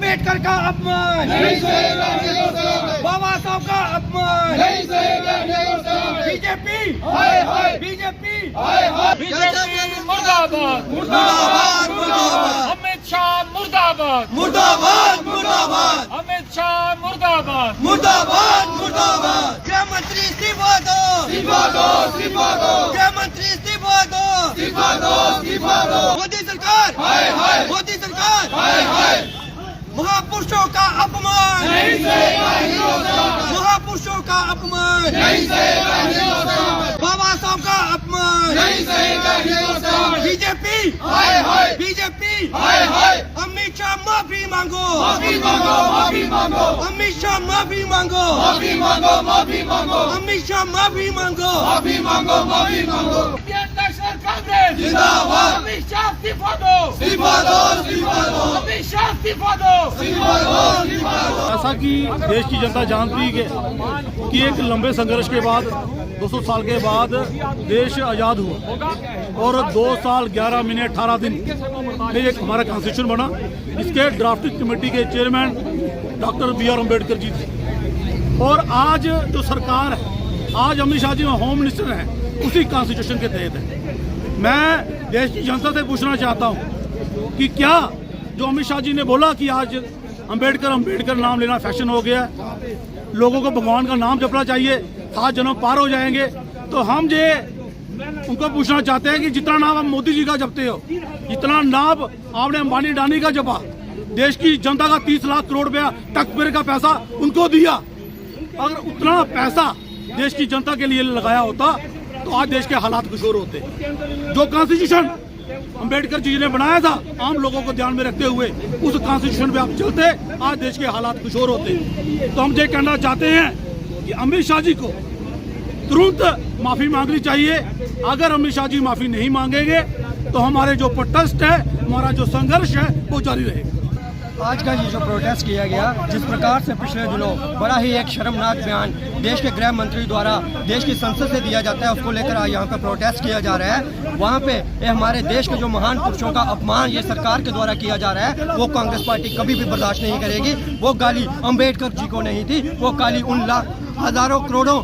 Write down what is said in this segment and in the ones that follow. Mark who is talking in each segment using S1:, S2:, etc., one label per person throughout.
S1: अम्बेडकर का अपमान
S2: नहीं सहेगा हिंदुस्तान,
S1: बाबा साहब का अपमान
S2: नहीं सहेगा हिंदुस्तान।
S1: बीजेपी
S2: हाय हाय
S1: बीजेपी
S2: हाय हाय
S3: बीजेपी मुर्दाबाद
S1: मुर्दाबाद मुर्दाबाद
S3: अमित शाह मुर्दाबाद
S1: मुर्दाबाद मुर्दाबाद
S3: अमित शाह मुर्दाबाद
S1: मुर्दाबाद मुर्दाबाद गृह मंत्री इस्तीफा दो
S2: इस्तीफा दो, इस्तीफा दो,
S1: गृह मंत्री इस्तीफा दो
S2: इस्तीफा दो, इस्तीफा दो।
S1: मोदी सरकार
S2: हाय हाय
S1: मोदी सरकार
S2: हाय हाय
S1: महापुरुषों का अपमान
S2: नहीं सहेगा हिंदुस्तान,
S1: महापुरुषों का अपमान
S2: नहीं सहेगा हिंदुस्तान,
S1: बाबा साहब का अपमान
S2: नहीं सहेगा हिंदुस्तान।
S1: बीजेपी
S2: हाय हाय
S1: बीजेपी
S2: हाय हाय
S1: अमित शाह माफी मांगो
S2: माफी मांगो, माफी मांगो,
S1: अमित शाह माफी मांगो
S2: माफी मांगो, माफी मांगो,
S1: अमित शाह माफी मांगो
S2: माफी मांगो, माफी मांगो।
S3: नेशनल कांग्रेस
S2: जिंदाबाद,
S3: अमित शाह इस्तीफा दो
S2: इस्तीफा दो, इस्तीफा दो,
S3: अमित शाह इस्तीफा दो
S2: इस्तीफा दो, इस्तीफा दो।
S4: ऐसा कि देश की जनता जानती है कि एक लंबे संघर्ष के बाद 200 साल के बाद देश आज़ाद हुआ और 2 साल 11 महीने 18 दिन में एक हमारा कॉन्स्टिट्यूशन बना। इसके ड्राफ्टिंग कमेटी के chairman doctor B R Ambedkar ji थे और आज जो सरकार है, आज अमित शाह जी होम मिनिस्टर हैं, उसी कॉन्स्टिट्यूशन के तहत है। मैं देश की जनता से पूछना चाहता हूँ कि क्या जो अमित शाह जी ने बोला कि आज अम्बेडकर नाम लेना फैशन हो गया, लोगों को भगवान का नाम जपना चाहिए, 7 जन्म पार हो जाएंगे, तो हम ये उनको पूछना चाहते हैं कि जितना नाम आप मोदी जी का जपते हो, जितना नाम आपने अंबानी अडानी का जपा, देश की जनता का 30 लाख करोड़ रुपया टैक्स पेयर का पैसा उनको दिया, अगर उतना पैसा देश की जनता के लिए लगाया होता तो आज देश के हालात कुछ और होते। जो कॉन्स्टिट्यूशन अम्बेडकर जी ने बनाया था आम लोगों को ध्यान में रखते हुए, उस कॉन्स्टिट्यूशन पे आप चलते, आज देश के हालात कुछ और होते। तो हम ये कहना चाहते हैं कि अमित शाह जी को तुरंत माफी मांगनी चाहिए। अगर अमित शाह जी माफी नहीं मांगेंगे तो हमारे जो प्रोटेस्ट है, हमारा जो संघर्ष है, वो जारी रहेगा।
S5: आज का ये जो प्रोटेस्ट किया गया, जिस प्रकार से पिछले दिनों बड़ा ही एक शर्मनाक बयान देश के गृह मंत्री द्वारा देश की संसद से दिया जाता है, उसको लेकर आज यहाँ पर प्रोटेस्ट किया जा रहा है। वहाँ पे ये हमारे देश के जो महान पुरुषों का अपमान ये सरकार के द्वारा किया जा रहा है, वो कांग्रेस पार्टी कभी भी बर्दाश्त नहीं करेगी। वो गाली अम्बेडकर जी को नहीं थी, वो गाली उन हजारों करोड़ों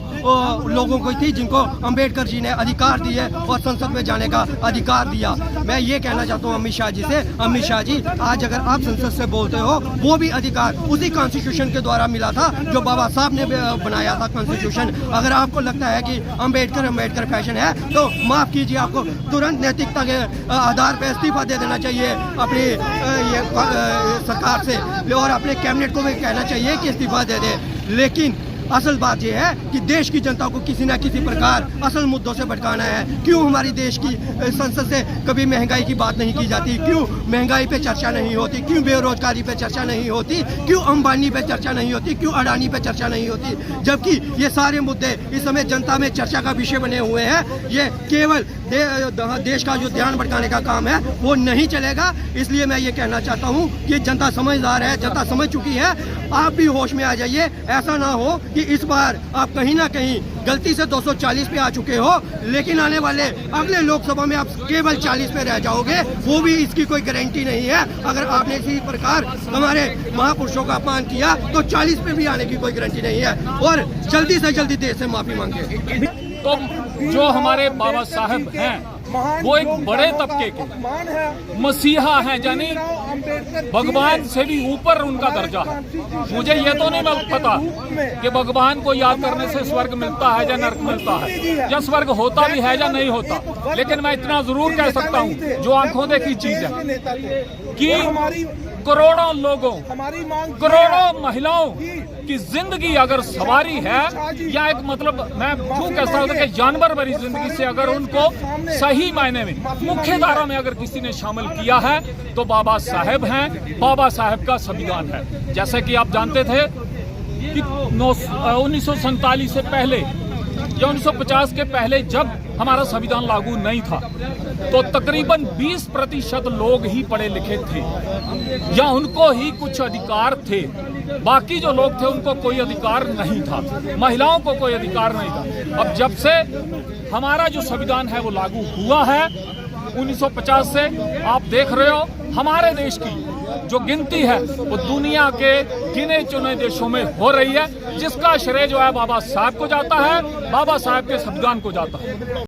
S5: लोगों को थी जिनको अम्बेडकर जी ने अधिकार दिए और संसद में जाने का अधिकार दिया। मैं ये कहना चाहता हूँ अमित शाह जी से, अमित शाह जी आज अगर आप संसद से बोलते हो, वो भी अधिकार उसी कॉन्स्टिट्यूशन के द्वारा मिला था जो बाबा साहब ने बनाया था कॉन्स्टिट्यूशन। अगर आपको लगता है कि अम्बेडकर फैशन है तो माफ कीजिए, आपको तुरंत नैतिकता के आधार पर इस्तीफा दे देना चाहिए अपनी ये सरकार से, और अपने कैबिनेट को भी कहना चाहिए कि इस्तीफा दे दे। लेकिन असल बात यह है कि देश की जनता को किसी न किसी प्रकार असल मुद्दों से भटकाना है। क्यों हमारी देश की संसद से कभी महंगाई की बात नहीं की जाती, क्यों महंगाई पे चर्चा नहीं होती, क्यों बेरोजगारी पे चर्चा नहीं होती, क्यों अंबानी पे चर्चा नहीं होती, क्यों अडानी पे चर्चा नहीं होती, जबकि ये सारे मुद्दे इस समय जनता में चर्चा का विषय बने हुए हैं। ये केवल देश का जो ध्यान भटकाने का काम है वो नहीं चलेगा। इसलिए मैं ये कहना चाहता हूँ कि जनता समझदार है, जनता समझ चुकी है, आप भी होश में आ जाइए। ऐसा ना हो कि इस बार आप कहीं ना कहीं गलती से 240 पे आ चुके हो, लेकिन आने वाले अगले लोकसभा में आप केवल 40 पे रह जाओगे, वो भी इसकी कोई गारंटी नहीं है। अगर आपने इसी प्रकार हमारे महापुरुषों का अपमान किया तो 40 पे भी आने की कोई गारंटी नहीं है, और जल्दी से जल्दी देश से माफी मांगे।
S3: तो जो हमारे बाबा साहब हैं वो एक बड़े तबके के मसीहा हैं, यानी भगवान से भी ऊपर उनका दर्जा है। मुझे ये तो नहीं पता कि भगवान को याद करने से स्वर्ग मिलता है या नरक मिलता है, या स्वर्ग होता भी है या नहीं होता, लेकिन मैं इतना जरूर कह सकता हूँ जो आंखों देखी चीज है कि करोड़ों लोगों, करोड़ों महिलाओं की जिंदगी अगर सवारी है, या एक मतलब मैं क्यों कह सकता हूँ कि जानवर भरी जिंदगी से अगर उनको सही मायने में मुख्य धारा में अगर किसी ने शामिल किया है तो बाबा साहेब हैं, बाबा साहेब का संविधान है। जैसे कि आप जानते थे कि 1947 से पहले या 1950 के पहले जब हमारा संविधान लागू नहीं था तो तकरीबन 20% लोग ही पढ़े लिखे थे या उनको ही कुछ अधिकार थे, बाकी जो लोग थे उनको कोई अधिकार नहीं था, महिलाओं को कोई अधिकार नहीं था। अब जब से हमारा जो संविधान है वो लागू हुआ है 1950 से आप देख रहे हो हमारे देश की जो गिनती है वो दुनिया के गिने चुने देशों में हो रही है, जिसका श्रेय जो है बाबा साहब को जाता है, बाबा साहब के संविधान को जाता है।